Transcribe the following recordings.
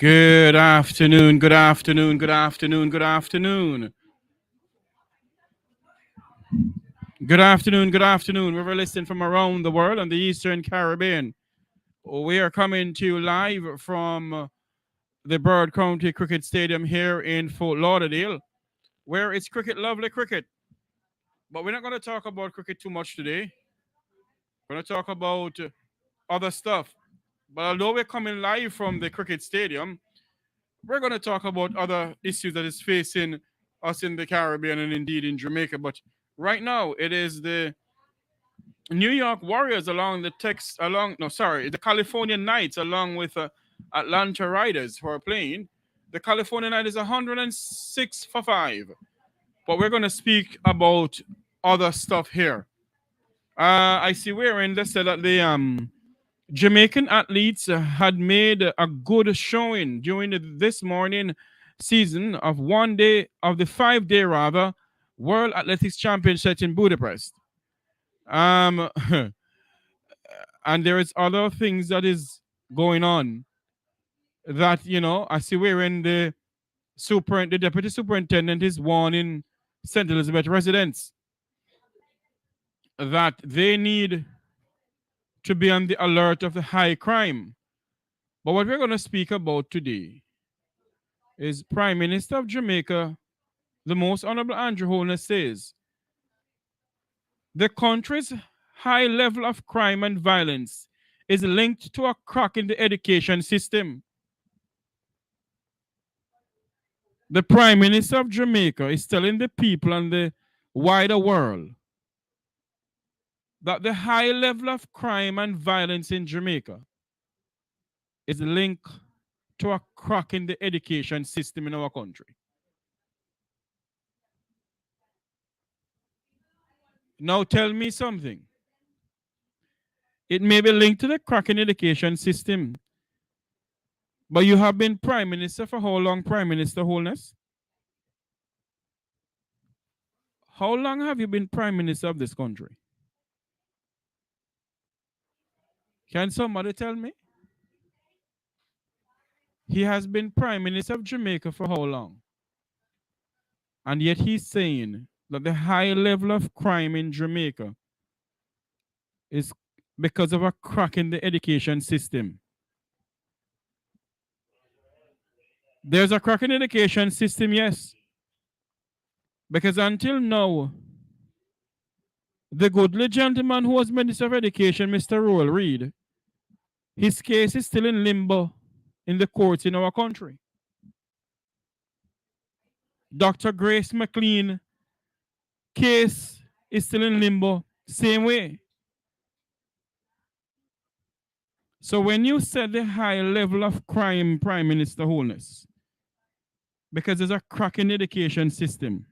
Good afternoon, good afternoon, good afternoon, good afternoon. Good afternoon, good afternoon. We're listening from around the world and the Eastern Caribbean. We are coming to you live from the Bird County Cricket Stadium here in Fort Lauderdale, where it's cricket, lovely cricket. But we're not going to talk about cricket too much today. We're going to talk about other stuff. But although we're coming live from the cricket stadium, we're going to talk about other issues that is facing us in the Caribbean and indeed in Jamaica. But right now, it is the New York Warriors the California Knights along with Atlanta Riders who are playing. The California Knights is 106 for 5. But we're going to speak about other stuff here. I see they said that the Jamaican athletes had made a good showing during this morning season of the 5-day World Athletics Championship in Budapest. And there is other things that is going on that I see wherein the deputy superintendent is warning St. Elizabeth residents that they need to be on the alert of the high crime. But what we're going to speak about today is Prime Minister of Jamaica, the Most Honorable Andrew Holness, says the country's high level of crime and violence is linked to a crack in the education system. The Prime Minister of Jamaica is telling the people and the wider world that the high level of crime and violence in Jamaica is linked to a crack in the education system in our country. Now tell me something. It may be linked to the crack in education system, but you have been Prime Minister for how long, Prime Minister Holness? How long have you been Prime Minister of this country? Can somebody tell me? He has been Prime Minister of Jamaica for how long? And yet he's saying that the high level of crime in Jamaica is because of a crack in the education system. There's a crack in the education system, yes. Because until now, the goodly gentleman who was Minister of Education, Mr. Roel Reid, his case is still in limbo in the courts in our country. Dr. Grace McLean case is still in limbo, same way. So when you said the high level of crime, Prime Minister Holness, because there's a crack in the education system,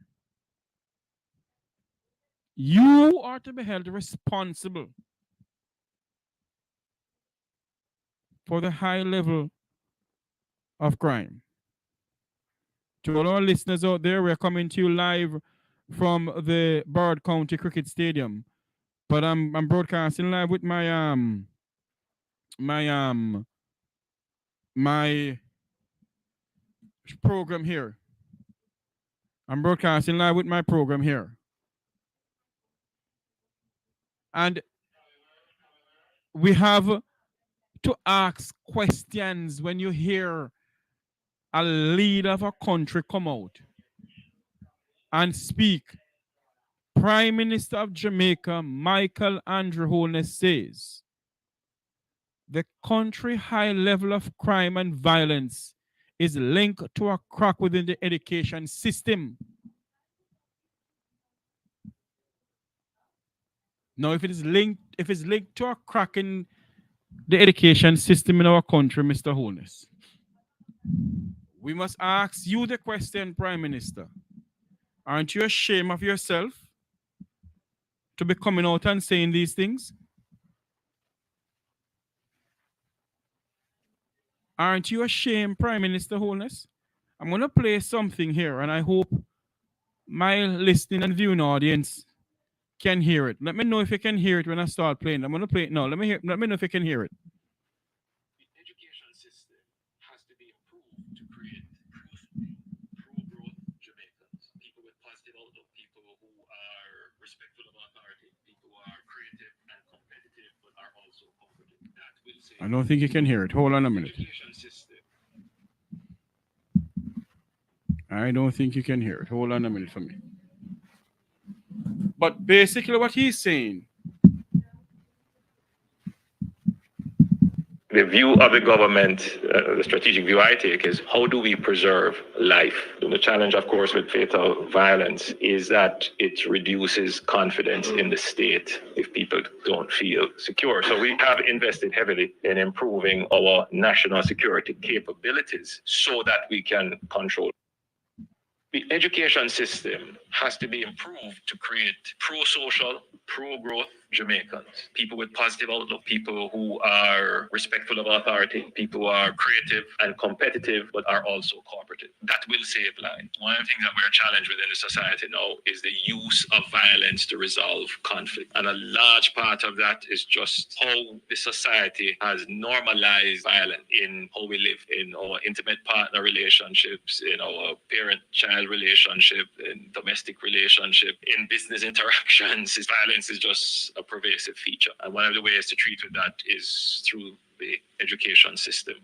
you are to be held responsible for the high level of crime. To all our listeners out there, we're coming to you live from the Bird County Cricket Stadium. But I'm broadcasting live with my program here. I'm broadcasting live with my program here. And we have to ask questions when you hear a leader of a country come out and speak. Prime Minister of Jamaica, Michael Andrew Holness, says the country high level of crime and violence is linked to a crack within the education system. Now, if it's linked to a crack in the education system in our country, Mr. Holness, we must ask you the question, Prime Minister. Aren't you ashamed of yourself to be coming out and saying these things? Aren't you ashamed, Prime Minister Holness? I'm going to play something here, and I hope my listening and viewing audience can hear it. Let me know if you can hear it when I start playing. I'm going to play it now. Let me know if you can hear it. The education system has to be improved I don't think you can hear it. Hold on a minute. I don't think you can hear it. Hold on a minute for me. But basically, what he's saying, the view of the government, the strategic view I take is how do we preserve life? And the challenge, of course, with fatal violence is that it reduces confidence in the state if people don't feel secure. So we have invested heavily in improving our national security capabilities so that we can control. The education system has to be improved to create pro-social, pro-growth Jamaicans, people with positive outlook, people who are respectful of authority, people who are creative and competitive, but are also cooperative. That will save lives. One of the things that we're challenged with in the society now is the use of violence to resolve conflict. And a large part of that is just how the society has normalized violence in how we live, in our intimate partner relationships, in our parent-child relationship, in domestic relationship, in business interactions. Violence is just a pervasive feature. And one of the ways to treat with that is through the education system.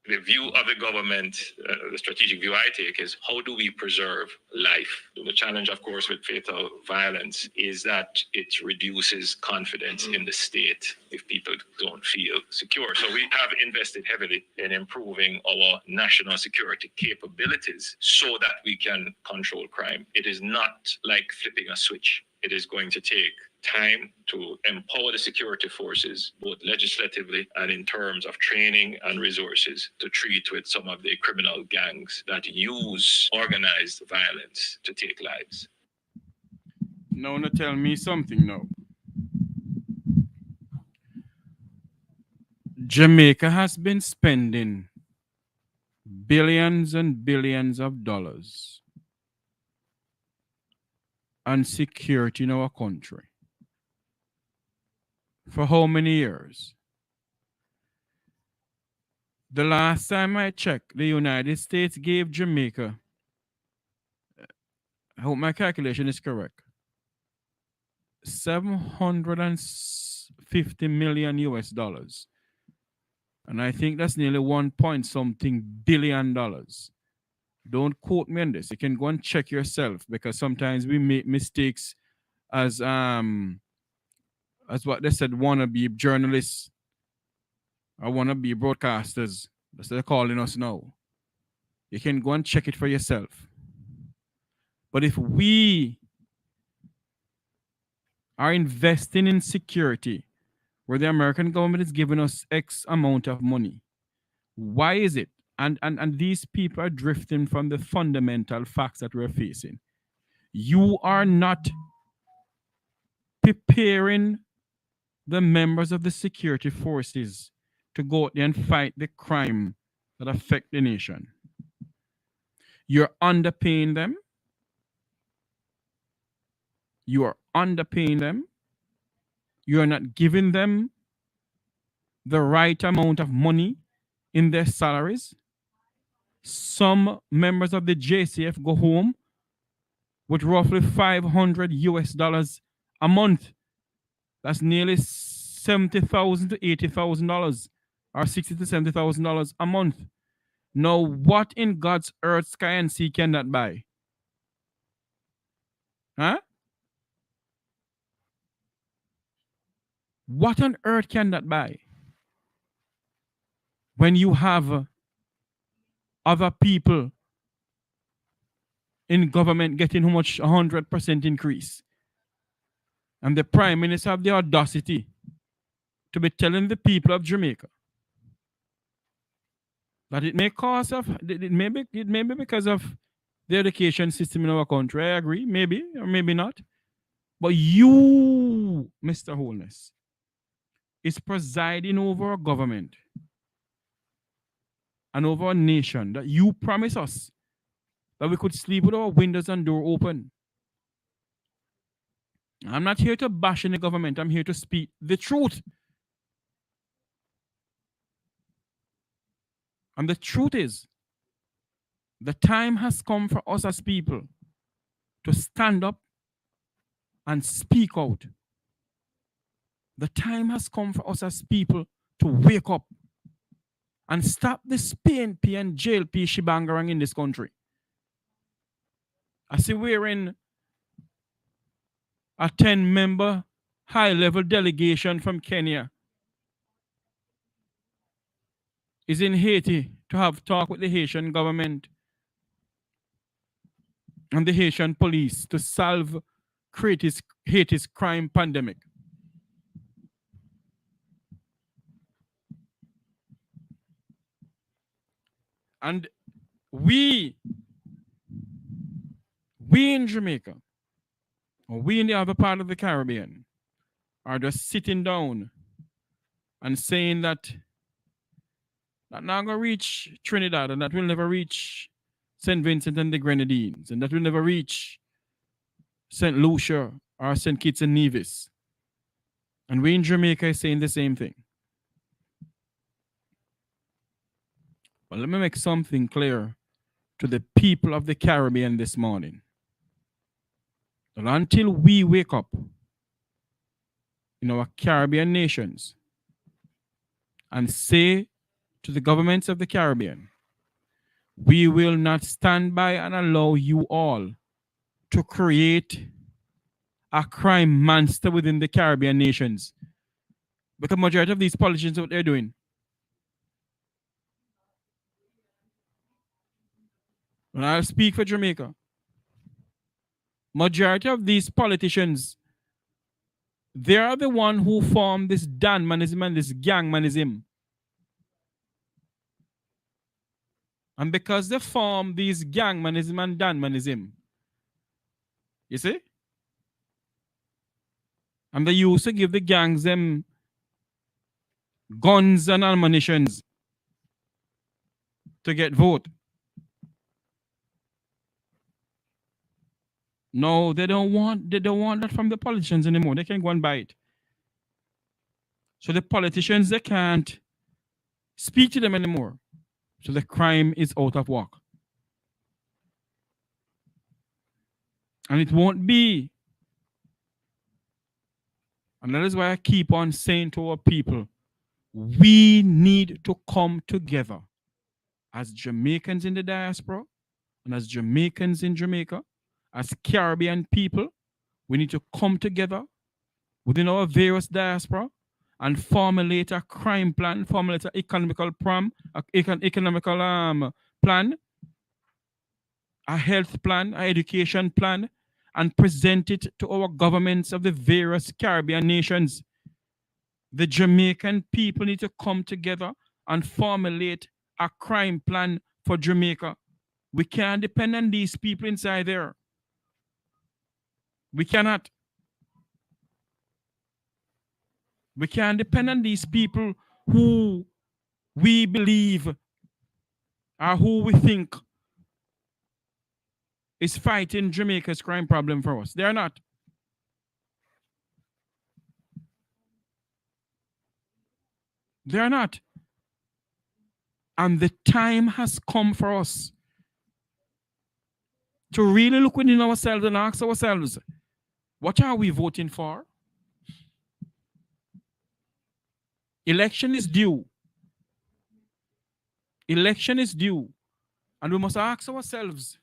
The view of the government, the strategic view I take is how do we preserve life? The challenge, of course, with fatal violence is that it reduces confidence in the state if people don't feel secure. So we have invested heavily in improving our national security capabilities so that we can control crime. It is not like flipping a switch. It is going to take time to empower the security forces, both legislatively and in terms of training and resources, to treat with some of the criminal gangs that use organized violence to take lives. now tell me something now. Jamaica has been spending billions and billions of dollars on security in our country. For how many years? The last time I checked, the United States gave Jamaica, I hope my calculation is correct, 750 million US dollars. And I think that's nearly 1 point something billion dollars. Don't quote me on this. You can go and check yourself because sometimes we make mistakes as what they said, wannabe journalists or wannabe broadcasters. That's what they're calling us now. You can go and check it for yourself. But if we are investing in security where the American government is giving us X amount of money, why is it? And these people are drifting from the fundamental facts that we're facing. You are not preparing the members of the security forces to go out there and fight the crime that affect the nation. You're underpaying them. You are underpaying them. You are not giving them the right amount of money in their salaries. Some members of the JCF go home with roughly $500 US a month. That's nearly $70,000 to $80,000 or $60,000 to $70,000 a month. Now, what in God's earth, sky, and sea can that buy? Huh? What on earth can that buy? When you have other people in government getting how much 100% increase. And the Prime Minister have the audacity to be telling the people of Jamaica that it may cause of it may be because of the education system in our country. I agree, maybe or maybe not. But you, Mr. Holness, is presiding over a government and over a nation that you promise us that we could sleep with our windows and door open. I'm not here to bash in the government. I'm here to speak the truth. And the truth is, the time has come for us as people to stand up and speak out. The time has come for us as people to wake up and stop this PNP and JLP shibangarang in this country. I see we're in a 10-member high-level delegation from Kenya is in Haiti to have talk with the Haitian government and the Haitian police to solve Haiti's crime pandemic. And we in Jamaica, or we in the other part of the Caribbean, are just sitting down and saying that not going to reach Trinidad and that will never reach St. Vincent and the Grenadines and that will never reach St. Lucia or St. Kitts and Nevis. And we in Jamaica are saying the same thing. But let me make something clear to the people of the Caribbean this morning. That until we wake up in our Caribbean nations and say to the governments of the Caribbean, we will not stand by and allow you all to create a crime monster within the Caribbean nations. Because the majority of these politicians, what they're doing. And I'll speak for Jamaica. Majority of these politicians, they are the one who formed this Danmanism and this Gangmanism. And because they form these Gangmanism and Danmanism, you see? And they used to give the gangs them guns and ammunitions to get vote. No, they don't want that from the politicians anymore. They can't go and buy it. So the politicians, they can't speak to them anymore. So the crime is out of whack. And it won't be. And that is why I keep on saying to our people, we need to come together as Jamaicans in the diaspora and as Jamaicans in Jamaica, as Caribbean people. We need to come together within our various diaspora and formulate a crime plan, formulate an economical plan, a health plan, an education plan, and present it to our governments of the various Caribbean nations. The Jamaican people need to come together and formulate a crime plan for Jamaica. We can't depend on these people inside there. We cannot. We can't depend on these people who we believe or who we think is fighting Jamaica's crime problem for us. They are not. They are not. And the time has come for us to really look within ourselves and ask ourselves, what are we voting for? Election is due. Election is due. And we must ask ourselves,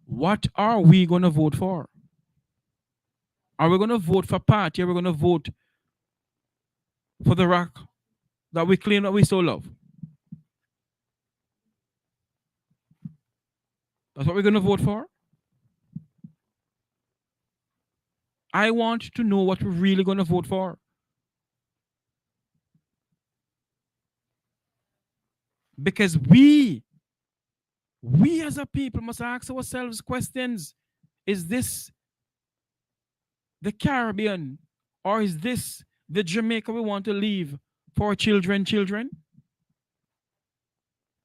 what are we going to vote for? Are we going to vote for party? Are we going to vote for the rock that we claim that we so love? That's what we're going to vote for? I want to know what we're really going to vote for. Because we as a people must ask ourselves questions. Is this the Caribbean, or is this the Jamaica we want to leave for our children?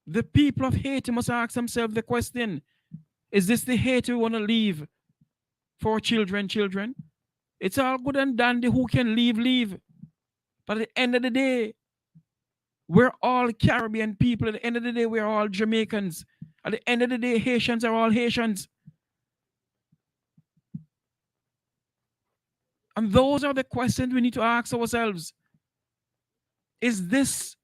The people of Haiti must ask themselves the question, is this the Haiti we want to leave for our children? It's all good and dandy who can leave. But at the end of the day, we're all Caribbean people. At the end of the day, we're all Jamaicans. At the end of the day, Haitians are all Haitians. And those are the questions we need to ask ourselves. Is this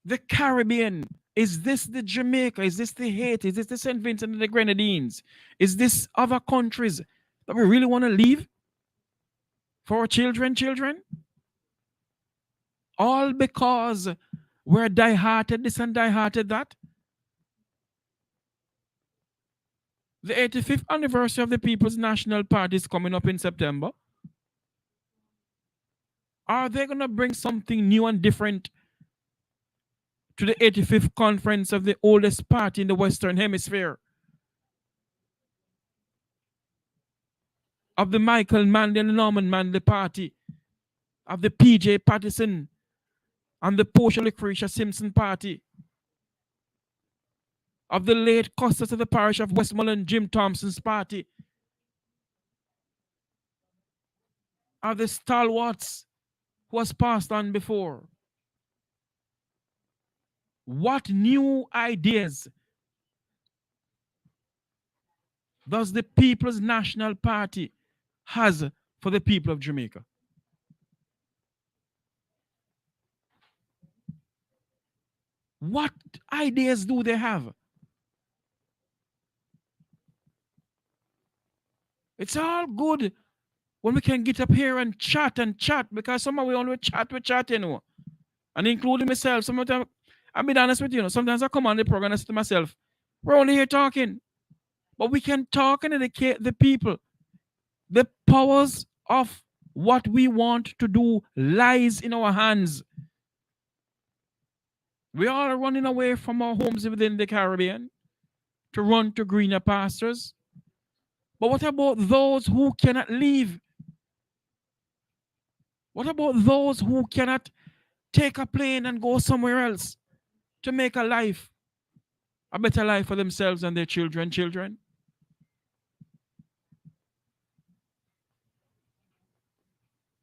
the Caribbean? Is this the Jamaica? Is this the Haiti? Is this the St. Vincent and the Grenadines? Is this other countries that we really want to leave for our children? All because we're die-hearted this and die-hearted that? The 85th anniversary of the People's National Party is coming up in September. Are they going to bring something new and different to the 85th conference of the oldest party in the Western Hemisphere? Of the Michael Manley and the Norman Manley party? Of the PJ Patterson and the Portia Lucretia Simpson party? Of the late Custis of the parish of Westmoreland Jim Thompson's party? Of the stalwarts who has passed on before? What new ideas does the People's National Party has for the people of Jamaica? What ideas do they have? It's all good when we can get up here and chat because somehow we only chat, you know. And including myself, sometimes, I'll be honest with you, sometimes I come on the program and say to myself, we're only here talking. But we can talk and educate the people. The powers of what we want to do lies in our hands. We are running away from our homes within the Caribbean to run to greener pastures. But what about those who cannot leave? What about those who cannot take a plane and go somewhere else to make a better life for themselves and their children?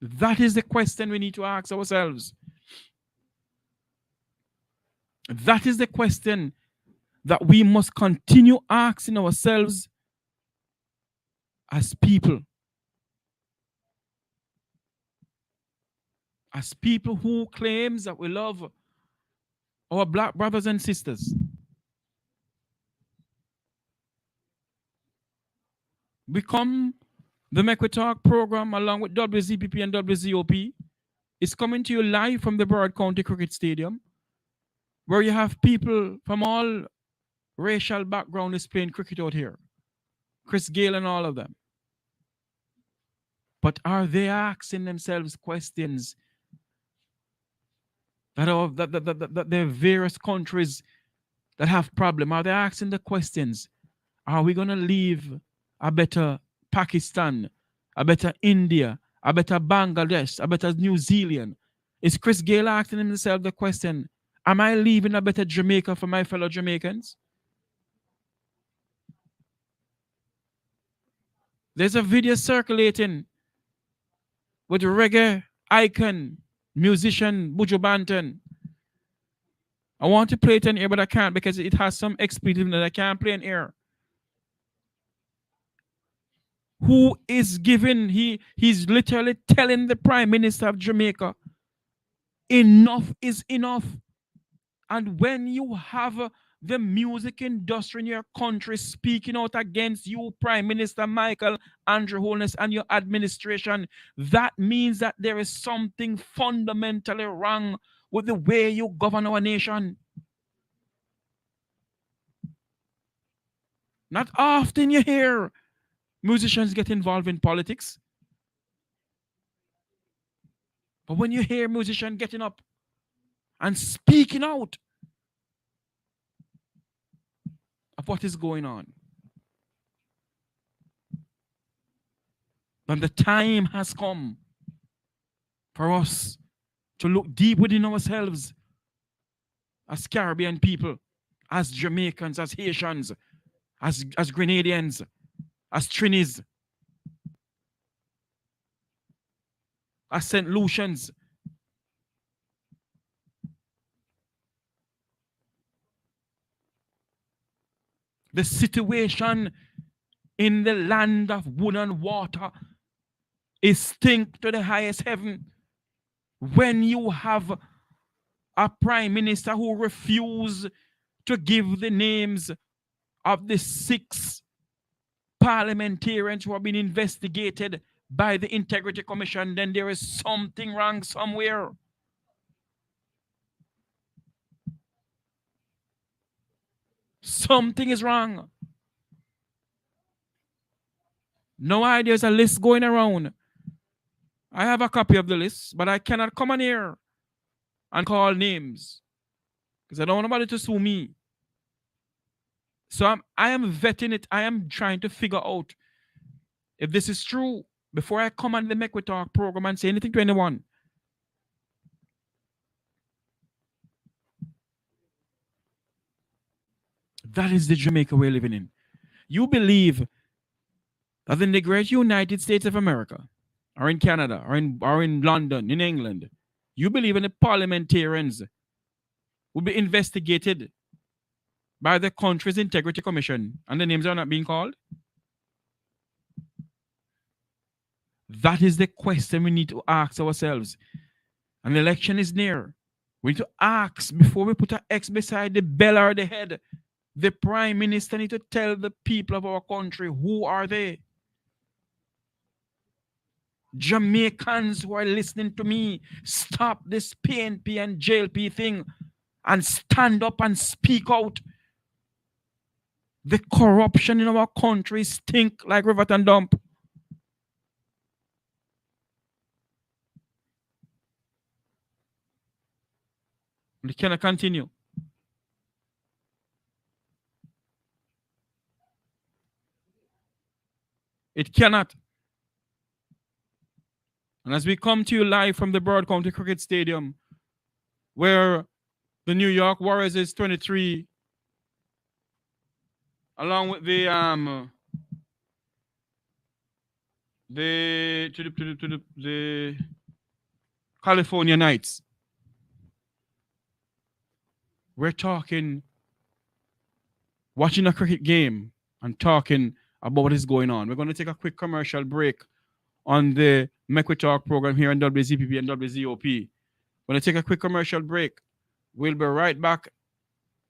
That is the question we need to ask ourselves. That is the question that we must continue asking ourselves as people. As people who claims that we love our black brothers and sisters. Become the Make We Talk program along with WZPP and WZOP. It's coming to you live from the Broward County Cricket Stadium, where you have people from all racial backgrounds playing cricket out here. Chris Gayle and all of them. But are they asking themselves questions that the various countries that have problems? Are they asking the questions? Are we going to leave a better Pakistan, a better India, a better Bangladesh, a better New Zealand? Is Chris Gayle asking himself the question, am I leaving a better Jamaica for my fellow Jamaicans? There's a video circulating with reggae icon, musician Buju Banton. I want to play it in here, but I can't because it has some expletive that I can't play in here. Who is giving, he's literally telling the Prime Minister of Jamaica, enough is enough. And when you have the music industry in your country speaking out against you, Prime Minister Michael Andrew Holness and your administration, that means that there is something fundamentally wrong with the way you govern our nation. Not often you hear musicians get involved in politics. But when you hear musicians getting up and speaking out of what is going on, then the time has come for us to look deep within ourselves as Caribbean people, as Jamaicans, as Haitians, as Grenadians, as Trinis, as St. Lucians. The situation in the land of wood and water is stink to the highest heaven. When you have a prime minister who refused to give the names of the 6 parliamentarians who have been investigated by the Integrity Commission, then there is something wrong somewhere. Something is wrong. No idea, there's a list going around. I have a copy of the list, but I cannot come on here and call names because I don't want nobody to sue me. So I am vetting it. I am trying to figure out if this is true before I come on the Make We Talk program and say anything to anyone. That is the Jamaica we're living in. You believe that in the great United States of America, or in Canada, or in London, in England, you believe in the parliamentarians will be investigated by the country's Integrity Commission and the names are not being called? That is the question we need to ask ourselves. An election is near. We need to ask before we put an X beside the bell or the head. The Prime Minister needs to tell the people of our country who are they. Jamaicans who are listening to me, stop this PNP and JLP thing and stand up and speak out. The corruption in our country stink like Riverton Dump. We cannot continue. It cannot. And as we come to you live from the Broad County Cricket Stadium, where the New York Warriors is 23, along with the California Knights. We're talking, watching a cricket game and talking about what is going on. We're going to take a quick commercial break on the Make We Talk program here on WZPP and WZOP. We're going to take a quick commercial break. We'll be right back.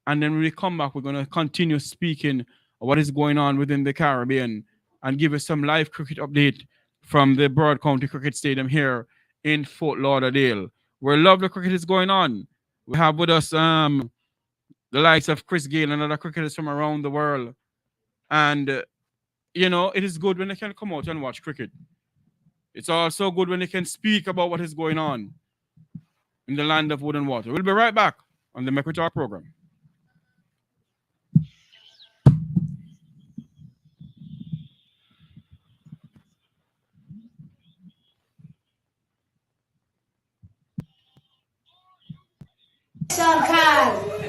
And then when we come back, we're going to continue speaking of what is going on within the Caribbean and give you some live cricket update from the Broad County Cricket Stadium here in Fort Lauderdale, where lovely cricket is going on. We have with us the likes of Chris Gale and other cricketers from around the world. And, you know, it is good when they can come out and watch cricket. It's also good when they can speak about what is going on in the land of wood and water. We'll be right back on the Make We Talk program.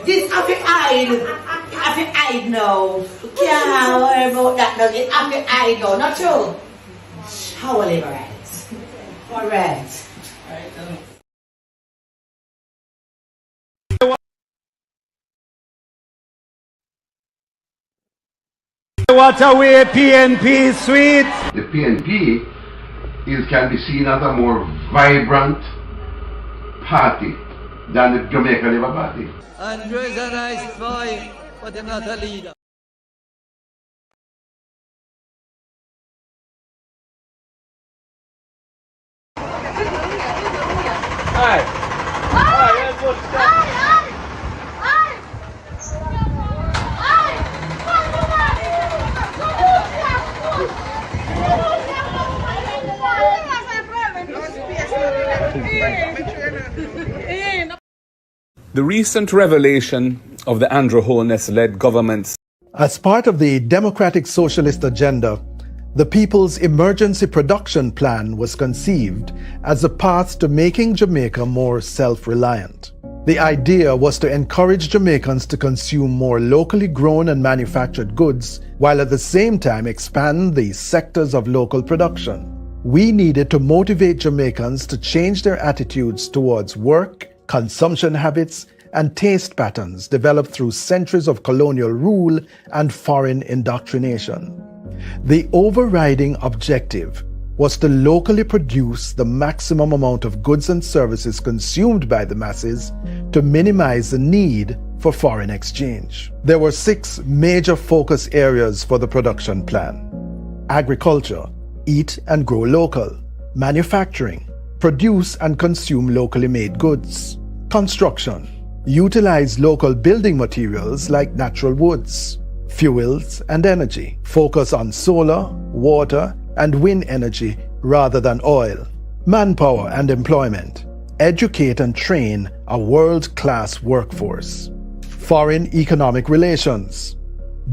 This happy hide now. Can't worry about that now. This happy hide now, not true? How will it right? Alright. What a way PNP sweet. The PNP can be seen as a more vibrant party than the Jamaica Labour Party. Andrew is a nice boy, but he's not a leader. The recent revelation of the Andrew Holness-led government's As part of the Democratic Socialist agenda, the People's Emergency Production Plan was conceived as a path to making Jamaica more self-reliant. The idea was to encourage Jamaicans to consume more locally grown and manufactured goods, while at the same time expand the sectors of local production. We needed to motivate Jamaicans to change their attitudes towards work, consumption habits, and taste patterns developed through centuries of colonial rule and foreign indoctrination. The overriding objective was to locally produce the maximum amount of goods and services consumed by the masses to minimize the need for foreign exchange. There were 6 major focus areas for the production plan: agriculture, eat and grow local; manufacturing, produce and consume locally made goods; construction, utilize local building materials like natural woods; fuels and energy, focus on solar, water, and wind energy rather than oil; manpower and employment, educate and train a world-class workforce; foreign economic relations,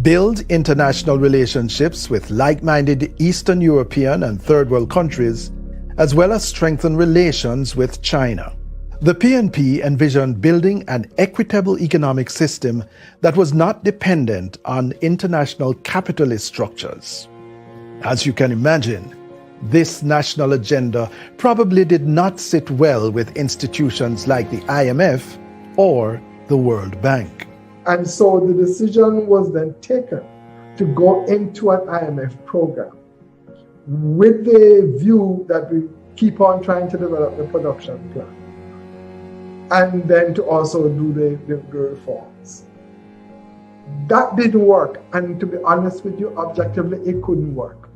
build international relationships with like-minded Eastern European and Third World countries, as well as strengthen relations with China. The PNP envisioned building an equitable economic system that was not dependent on international capitalist structures. As you can imagine, this national agenda probably did not sit well with institutions like the IMF or the World Bank. And so the decision was then taken to go into an IMF program with the view that we keep on trying to develop the production plan and then to also do the reforms. That didn't work, and to be honest with you, objectively, it couldn't work.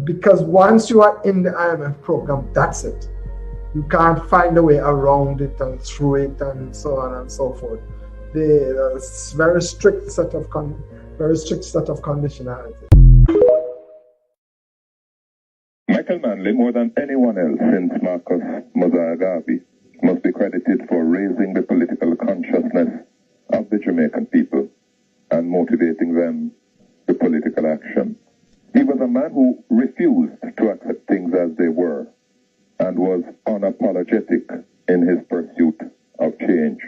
Because once you are in the IMF program, that's it. You can't find a way around it and through it and so on and so forth. There's very strict set of conditionality. Michael Manley, more than anyone else since Marcus Mozart-Garvey, must be credited for raising the political consciousness of the Jamaican people and motivating them to political action. He was a man who refused to accept things as they were and was unapologetic in his pursuit of change.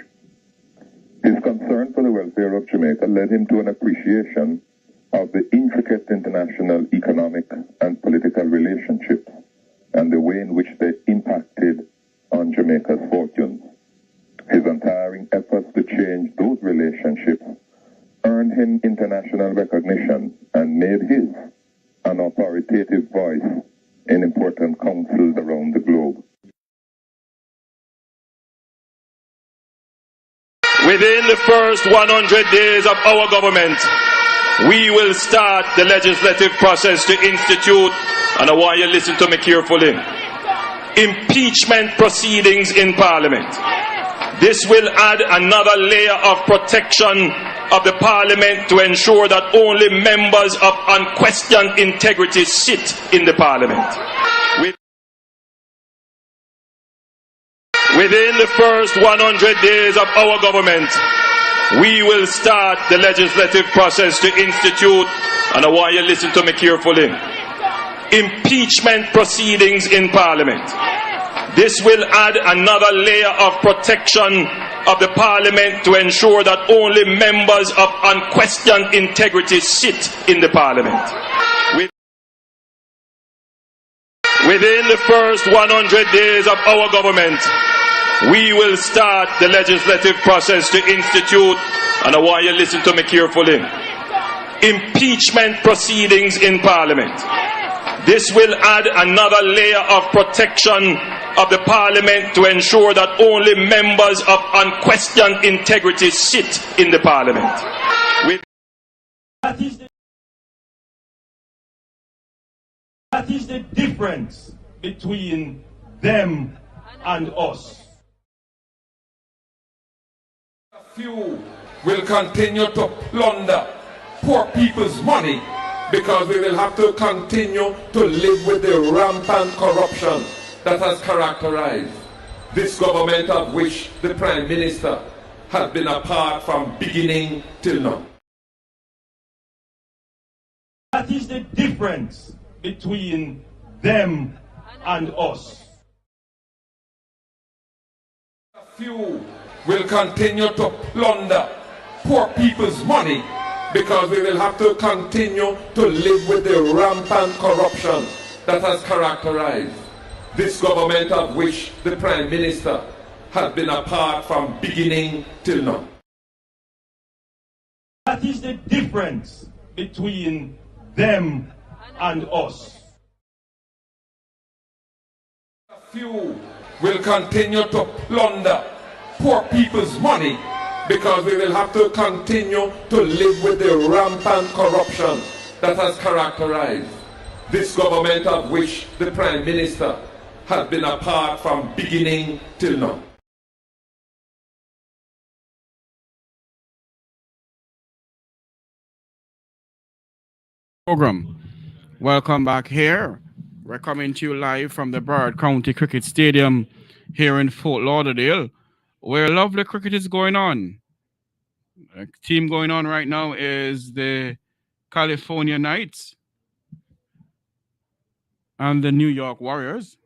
His concern for the welfare of Jamaica led him to an appreciation of the intricate international economic and political relationships and the way in which they impacted on Jamaica's fortunes. His untiring efforts to change those relationships earned him international recognition and made his an authoritative voice in important councils around the globe. Within the first 100 days of our government, we will start the legislative process to institute, and I want you to listen to me carefully, impeachment proceedings in Parliament. This will add another layer of protection of the Parliament to ensure that only members of unquestioned integrity sit in the Parliament. Within the first 100 days of our government, we will start the legislative process to institute, and I want you to listen to me carefully, impeachment proceedings in Parliament. This will add another layer of protection of the Parliament to ensure that only members of unquestioned integrity sit in the Parliament. Within the first 100 days of our government, we will start the legislative process to institute, and I want you to listen to me carefully, impeachment proceedings in Parliament. This will add another layer of protection of the Parliament to ensure that only members of unquestioned integrity sit in the Parliament. That is the difference between them and us. Few will continue to plunder poor people's money because we will have to continue to live with the rampant corruption that has characterized this government, of which the Prime Minister has been a part from beginning till now. That is the difference between them and us. Few will continue to plunder poor people's money because we will have to continue to live with the rampant corruption that has characterized this government, of which the Prime Minister has been a part from beginning till now. That is the difference between them and us. Few will continue to plunder poor people's money because we will have to continue to live with the rampant corruption that has characterized this government, of which the Prime Minister has been a part from beginning till now. Program. Welcome back here. We're coming to you live from the Broward County Cricket Stadium here in Fort Lauderdale, where lovely cricket is going on. The team going on right now is the California Knights and the New York Warriors.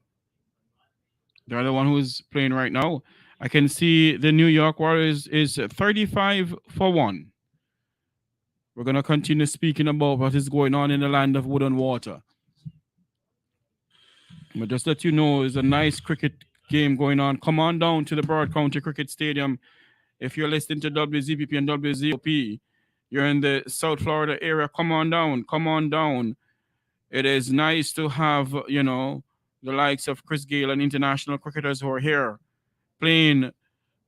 They're the one who's playing right now. I can see the New York Warriors is 35-1. We're going to continue speaking about what is going on in the land of wood and water. But just let you know, there's a nice cricket game going on. Come on down to the Broward County Cricket Stadium. If you're listening to WZPP and WZOP, you're in the South Florida area, come on down. Come on down. It is nice to have, you know, the likes of Chris Gayle and international cricketers who are here playing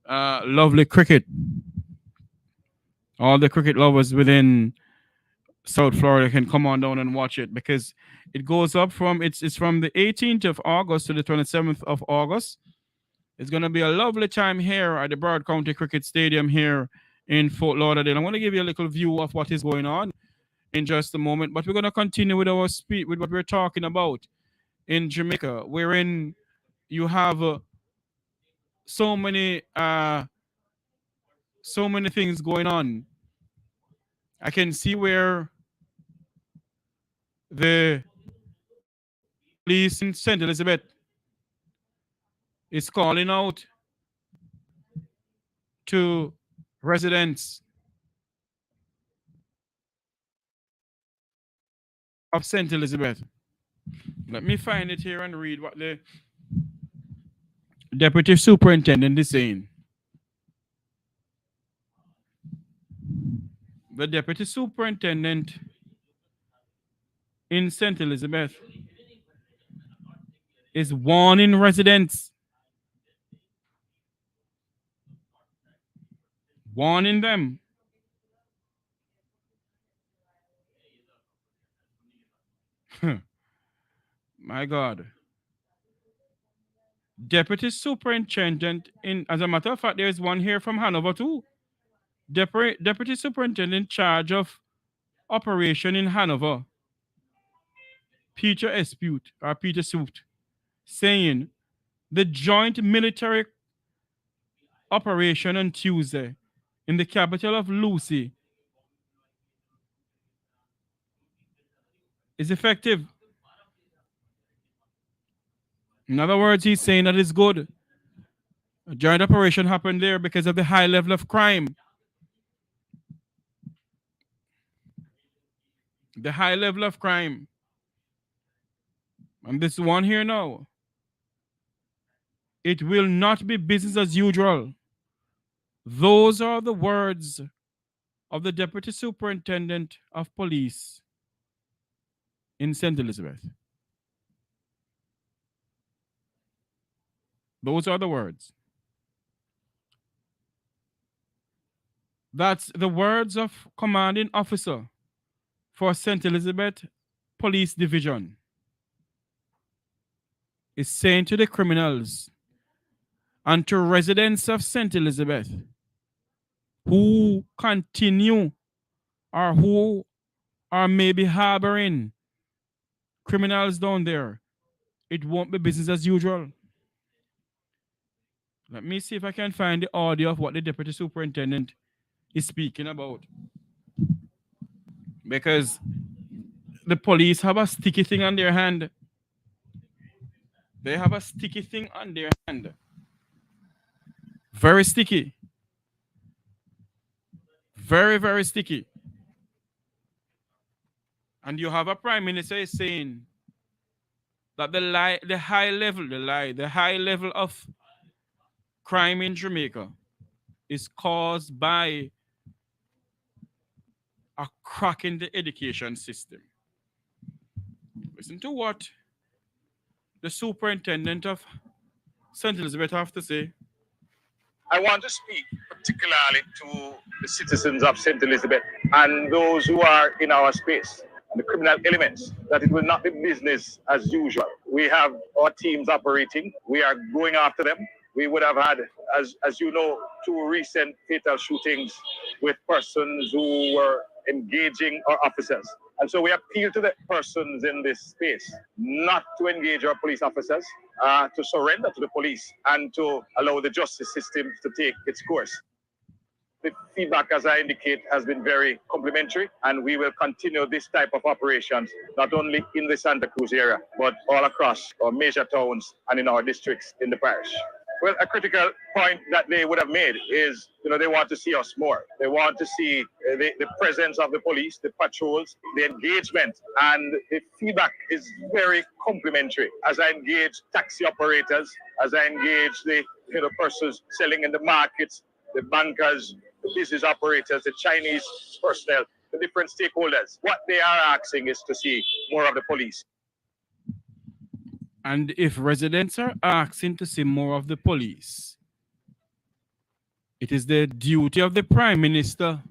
lovely cricket. All the cricket lovers within South Florida can come on down and watch it, because it goes up from it's from the 18th of August to the 27th of August. It's going to be a lovely time here at the Broward County Cricket Stadium here in Fort Lauderdale. I'm going to give you a little view of what is going on in just a moment, but we're going to continue with our speech with what we're talking about in Jamaica, wherein you have so many things going on. I can see where the police in St. Elizabeth is calling out to residents of St. Elizabeth. Let me find it here and read what the deputy superintendent is saying. The deputy superintendent in St. Elizabeth is warning residents, warning them my God. Deputy superintendent in, as a matter of fact, there's one here from Hanover too. Deputy superintendent in charge of operation in Hanover, Peter Suit, saying the joint military operation on Tuesday in the capital of Lucy is effective. In other words, he's saying that it's good. A joint operation happened there because of the high level of crime. The high level of crime. And this one here now, it will not be business as usual. Those are the words of the Deputy Superintendent of Police in St. Elizabeth. Those are the words. That's the words of commanding officer for St. Elizabeth Police Division. Is saying to the criminals and to residents of St. Elizabeth who continue or who are maybe harboring criminals down there, it won't be business as usual. Let me see if I can find the audio of what the deputy superintendent is speaking about. Because the police have a sticky thing on their hand. They have a sticky thing on their hand. Very sticky. Very, very sticky. And you have a prime minister saying that the high level of crime in Jamaica is caused by a crack in the education system. Listen to what the superintendent of St. Elizabeth have to say. I want to speak particularly to the citizens of St. Elizabeth and those who are in our space, and the criminal elements, that it will not be business as usual. We have our teams operating. We are going after them. We would have had, as you know, 2 recent fatal shootings with persons who were engaging our officers. And so we appeal to the persons in this space not to engage our police officers, to surrender to the police, and to allow the justice system to take its course. The feedback, as I indicate, has been very complimentary, and we will continue this type of operations, not only in the Santa Cruz area, but all across our major towns and in our districts in the parish. Well, a critical point that they would have made is, they want to see us more. They want to see the presence of the police, the patrols, the engagement, and the feedback is very complimentary. As I engage taxi operators, as I engage the persons selling in the markets, the bankers, the business operators, the Chinese personnel, the different stakeholders, what they are asking is to see more of the police. And if residents are asking to see more of the police, it is the duty of the Prime Minister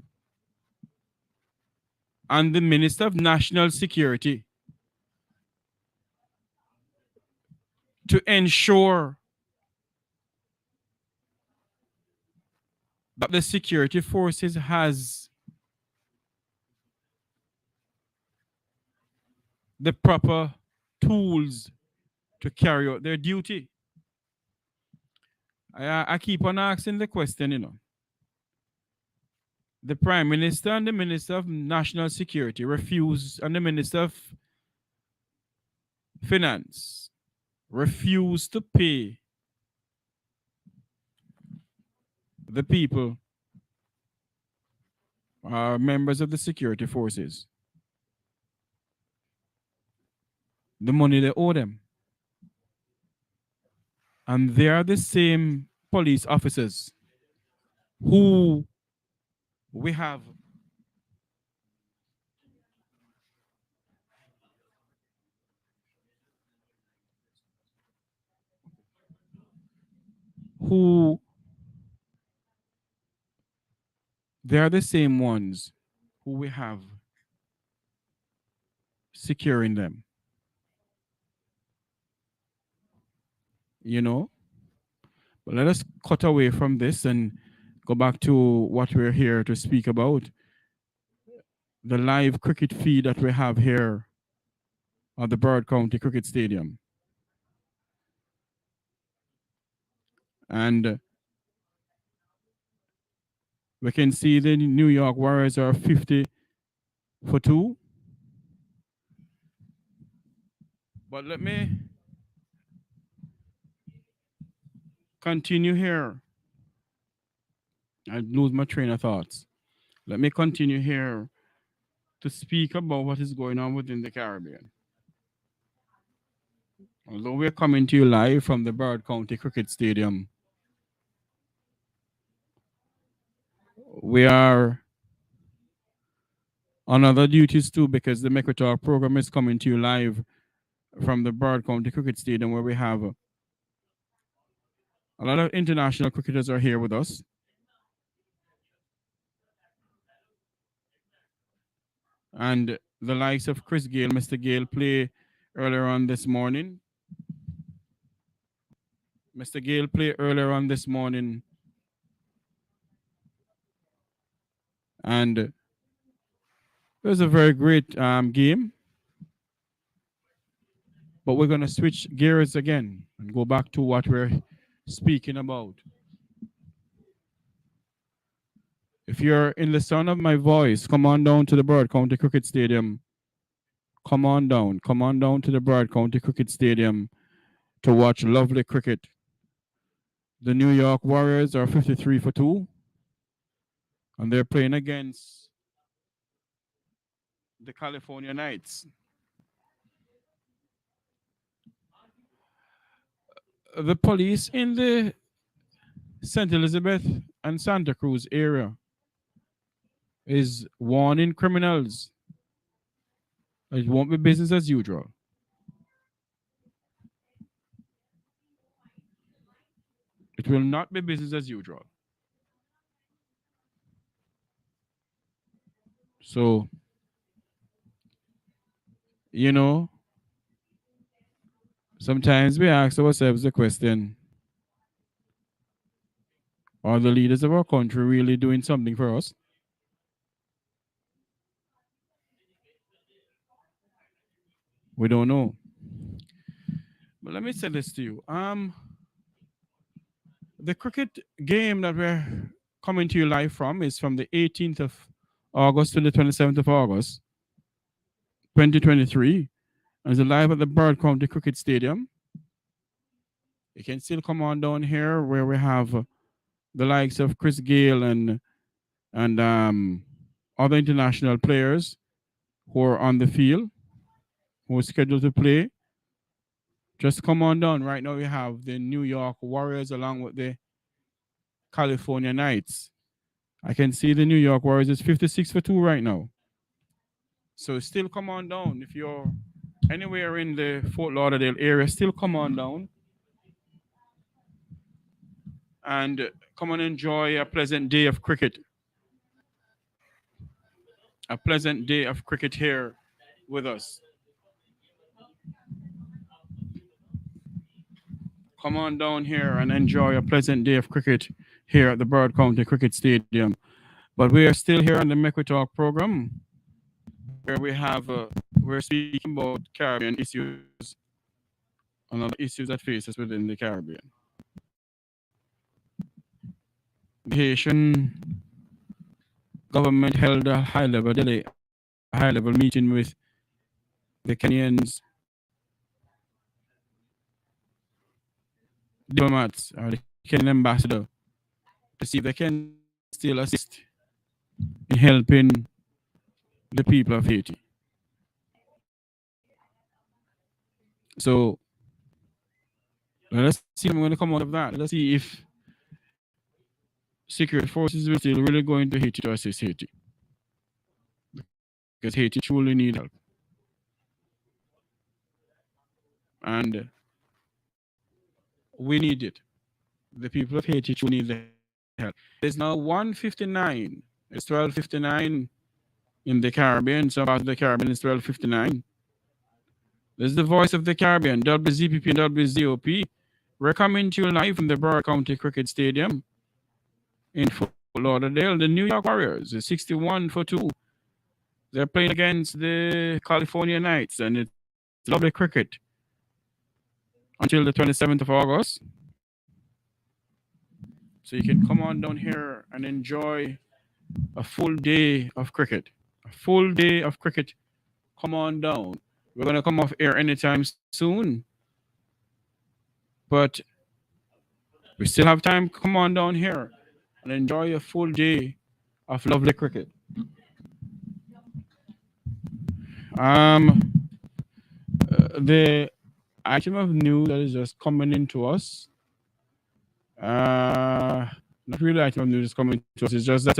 and the Minister of National Security to ensure that the security forces has the proper tools to carry out their duty. I keep on asking the question, The Prime Minister and the Minister of National Security refuse, and the Minister of Finance refuse to pay the people, members of the security forces, the money they owe them. And they are the same police officers who we have they are the same ones who we have securing them. But let us cut away from this and go back to what we're here to speak about. The live cricket feed that we have here at the Broward County Cricket Stadium. And we can see the New York Warriors are 50 for 2. But let me continue here. I lose my train of thoughts. Let me continue here to speak about what is going on within the Caribbean. Although we're coming to you live from the Broward County Cricket Stadium, we are on other duties too, because the Mekwitaw program is coming to you live from the Broward County Cricket Stadium, where we have a lot of international cricketers are here with us. And the likes of Chris Gale, Mr. Gale played earlier on this morning. Mr. Gale played earlier on this morning. And it was a very great game. But we're going to switch gears again and go back to what we're speaking about. If you're in the sound of my voice, come on down to the Broward County Cricket Stadium. Come on down to the Broward County Cricket Stadium to watch lovely cricket. The New York Warriors are 53 for 2. And they're playing against the California Knights. The police in the St. Elizabeth and Santa Cruz area is warning criminals it won't be business as usual. It will not be business as usual. So, you know, sometimes we ask ourselves the question, are the leaders of our country really doing something for us? We don't know. But let me say this to you. The cricket game that we're coming to you live from is from the 18th of August to the 27th of August, 2023. And it's live at the Bird County Cricket Stadium. You can still come on down here where we have the likes of Chris Gale and other international players who are on the field, who are scheduled to play. Just come on down. Right now we have the New York Warriors along with the California Knights. I can see the New York Warriors is 56 for 2 right now. So still come on down. If you're anywhere in the Fort Lauderdale area, still come on down and come and enjoy a pleasant day of cricket. A pleasant day of cricket here with us. Come on down here and enjoy a pleasant day of cricket here at the Bird County Cricket Stadium. But we are still here on the Make We Talk program, where we're speaking about Caribbean issues and other issues that face us within the Caribbean. The Haitian government held a high-level meeting with the Kenyans diplomats or the Kenyan ambassador to see if they can still assist in helping the people of Haiti. So let's see. I'm going to come out of that. Let's see if security forces will still really go into Haiti to assist Haiti, because Haiti truly needs help, and we need it. The people of Haiti truly need the help. There's now 1:59. It's 12:59 in the Caribbean. Some part of the Caribbean is 12:59. This is the voice of the Caribbean, WZPP and WZOP. We're coming to you live from the Broward County Cricket Stadium in Fort Lauderdale. The New York Warriors is 61 for 2. They're playing against the California Knights, and it's lovely cricket until the 27th of August. So you can come on down here and enjoy a full day of cricket. A full day of cricket. Come on down. We're going to come off air anytime soon, but we still have time. Come on down here and enjoy a full day of lovely cricket. The item of news that is just coming into us, not really item of news coming to us, it's just that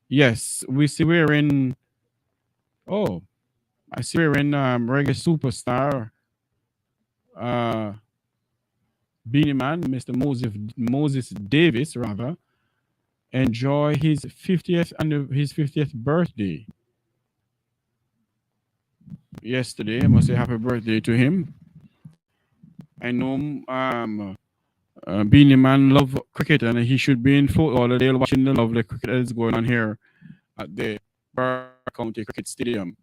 yes, I see we're in reggae superstar Beanie Man, Mr. Moses Davis, rather, enjoy his 50th birthday yesterday. I must say happy birthday to him. I know Beanie Man love cricket, and he should be in Fort Lauderdale watching the lovely cricket that is going on here at the Broward County Cricket Stadium.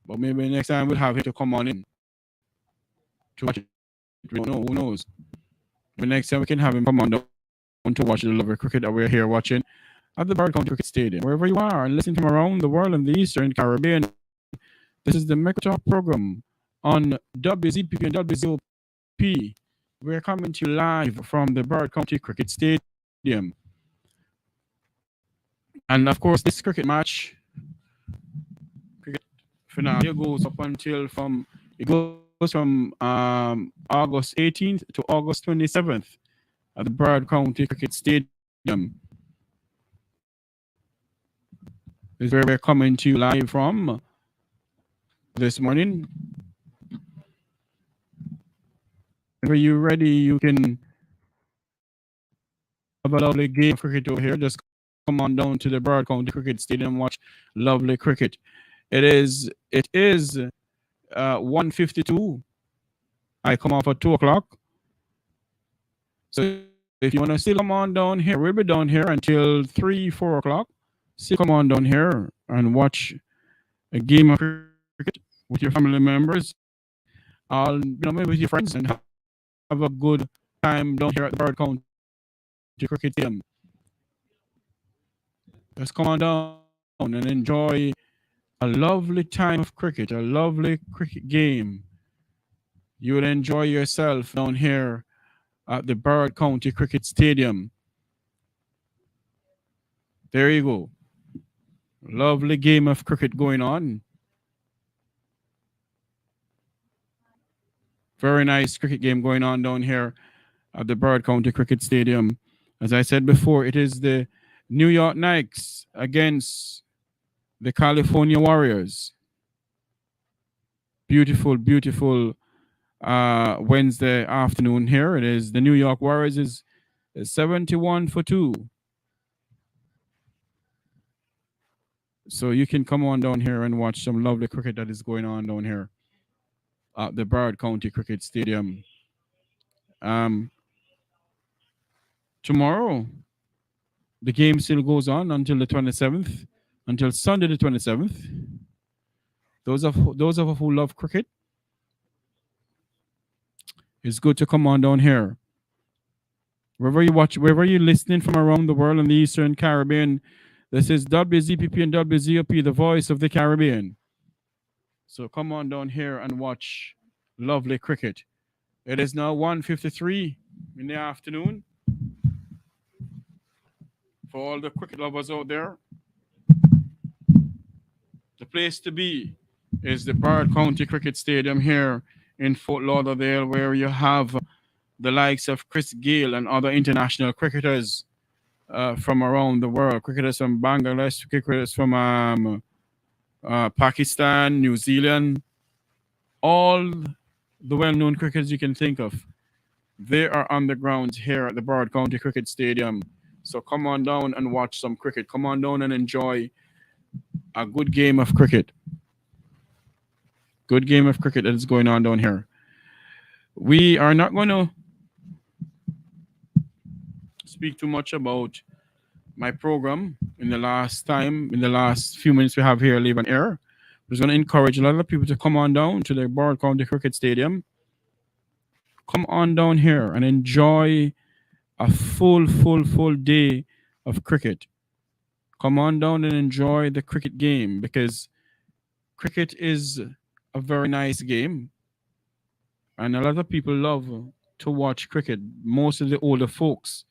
But maybe next time we'll have him to come on in to watch it. We don't know, who knows? But next time we can have him come on down to watch the lovely cricket that we're here watching at the Broward County Cricket Stadium. Wherever you are and listening from around the world and the Eastern Caribbean, this is the Make We Talk program on WZPP and WZOP. We're coming to you live from the Broward County Cricket Stadium. And of course, this cricket match, cricket finale, goes up until from August 18th to August 27th at the Broward County Cricket Stadium. This is where we're coming to you live from this morning. whenever you're ready, you can have a lovely game of cricket over here. Just come on down to the Broward County Cricket Stadium and watch lovely cricket. It is 1:52. I come off at 2 o'clock. So if you want to still come on down here, we'll be down here until 3, 4 o'clock. Still come on down here and watch a game of cricket with your family members, maybe with your friends, and have a good time down here at the Broward County Cricket Stadium. Just come on down and enjoy a lovely time of cricket, a lovely cricket game. You will enjoy yourself down here at the Broward County Cricket Stadium. There you go. Lovely game of cricket going on. Very nice cricket game going on down here at the Broward County Cricket Stadium. As I said before, it is the New York Knicks against the California Warriors. Beautiful, beautiful Wednesday afternoon here. It is the New York Warriors is 71-2. So you can come on down here and watch some lovely cricket that is going on down here at the Broward County Cricket Stadium. Tomorrow, the game still goes on until the 27th, until Sunday the 27th. Those of us who love cricket, it's good to come on down here. Wherever you watch, wherever you're listening from around the world in the Eastern Caribbean, this is WZPP and WZOP, the voice of the Caribbean. So come on down here and watch lovely cricket. It is now 1:53 in the afternoon. For all the cricket lovers out there, the place to be is the Broward County Cricket Stadium here in Fort Lauderdale, where you have the likes of Chris Gayle and other international cricketers from around the world. Cricketers from Bangladesh, cricketers from Pakistan, New Zealand, all the well-known cricketers you can think of. They are on the grounds here at the Broward County Cricket Stadium. So come on down and watch some cricket. Come on down and enjoy a good game of cricket. Good game of cricket that is going on down here. We are not going to speak too much about my program in the last few minutes we have here live on air. I'm just going to encourage a lot of people to come on down to the Broward County Cricket Stadium. Come on down here and enjoy a full day of cricket. Come on down and enjoy the cricket game, because cricket is a very nice game. And a lot of people love to watch cricket. Most of the older folks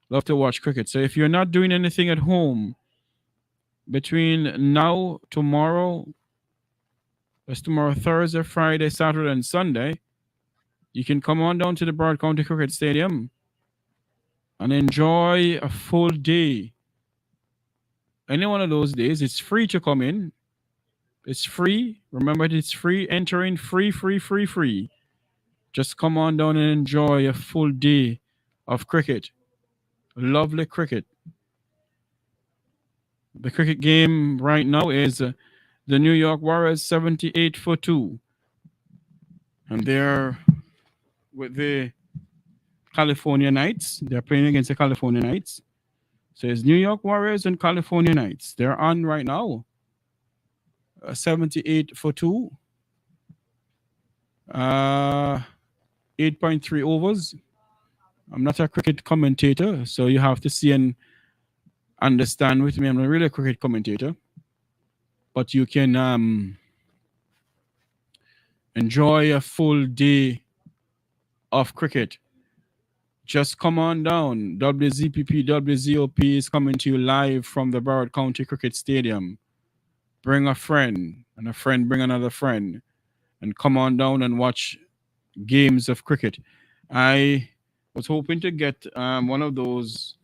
love to watch cricket. So if you're not doing anything at home between now, tomorrow, Thursday, Friday, Saturday, and Sunday, you can come on down to the Broward County Cricket Stadium and enjoy a full day. Any one of those days, it's free to come in. It's free. Remember, it's free. Entering free. Just come on down and enjoy a full day of cricket. Lovely cricket. The cricket game right now is the New York Warriors 78-2. And they're with the California Knights. They're playing against the California Knights. So it's New York Warriors and California Knights. They're on right now. 78-2. 8.3 overs. I'm not a cricket commentator, so you have to see and understand with me. I'm not really a cricket commentator. But you can enjoy a full day of cricket. Just come on down. WZPP, WZOP is coming to you live from the Broward County Cricket Stadium. Bring a friend, and a friend bring another friend, and come on down and watch games of cricket. I was hoping to get one of those,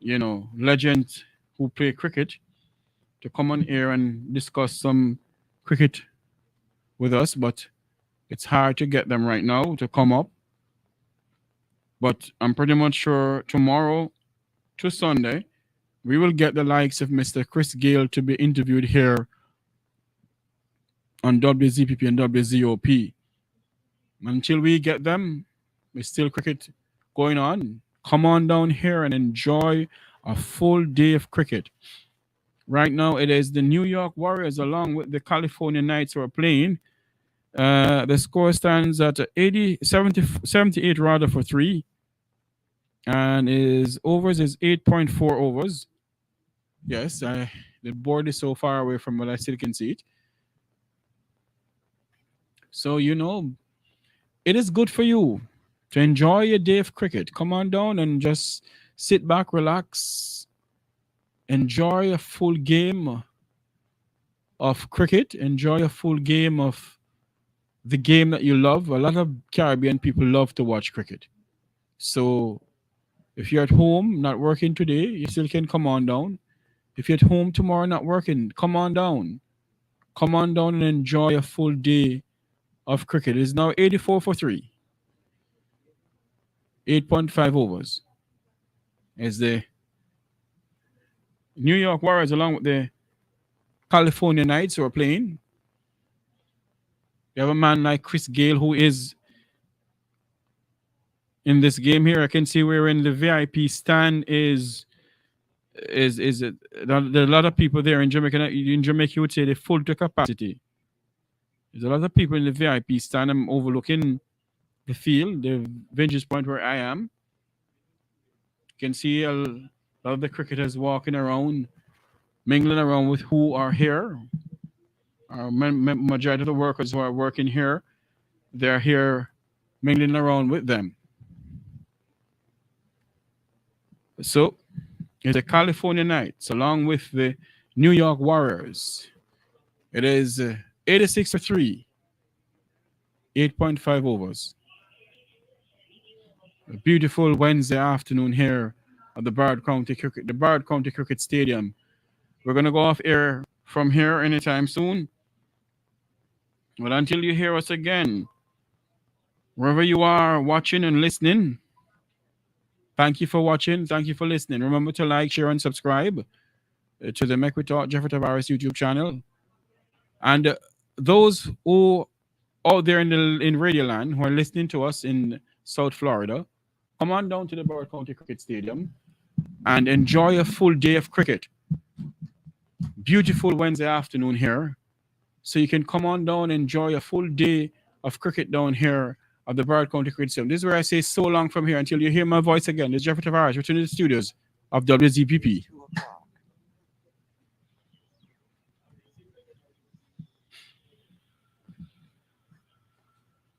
legends who play cricket to come on here and discuss some cricket with us, but It's hard to get them right now to come up. But I'm pretty much sure tomorrow to Sunday, we will get the likes of Mr. Chris Gale to be interviewed here on WZPP and WZOP. Until we get them, there's still cricket going on. Come on down here and enjoy a full day of cricket. Right now, it is the New York Warriors along with the California Knights who are playing. The score stands at 78 rather for 3. And his overs is 8.4 overs. Yes, the board is so far away from what I still can see it. So, it is good for you to enjoy your day of cricket. Come on down and just sit back, relax, enjoy a full game of cricket, enjoy a full game of the game that you love. A lot of Caribbean people love to watch cricket. So if you're at home, not working today, you still can come on down. If you're at home tomorrow, not working, come on down. Come on down and enjoy a full day of cricket. It's now 84 for 3. 8.5 overs. As the New York Warriors along with the California Knights who are playing. You have a man like Chris Gale who is in this game here. I can see we're in the VIP stand is there are a lot of people there in Jamaica. In Jamaica, you would say they're full to capacity. There's a lot of people in the VIP stand. I'm overlooking the field, the vantage point where I am. You can see a lot of the cricketers walking around, mingling around with who are here. Majority of the workers who are working here, they're here mingling around with them. So, it's the California Knights along with the New York Warriors. It is 86 for 3, 8.5 overs. A beautiful Wednesday afternoon here at the Broward County Cricket Stadium. We're going to go off air from here anytime soon. But until you hear us again, wherever you are watching and listening, thank you for watching. Thank you for listening. Remember to like, share, and subscribe to the Make We Talk Jeffrey Tavares YouTube channel. And those who out there in Radio Land who are listening to us in South Florida, come on down to the Broward County Cricket Stadium and enjoy a full day of cricket. Beautiful Wednesday afternoon here. So you can come on down and enjoy a full day of cricket down here at the Broward County Cricket Stadium. This is where I say so long from here until you hear my voice again. This is Jeffrey Tavares returning to the studios of WZPP.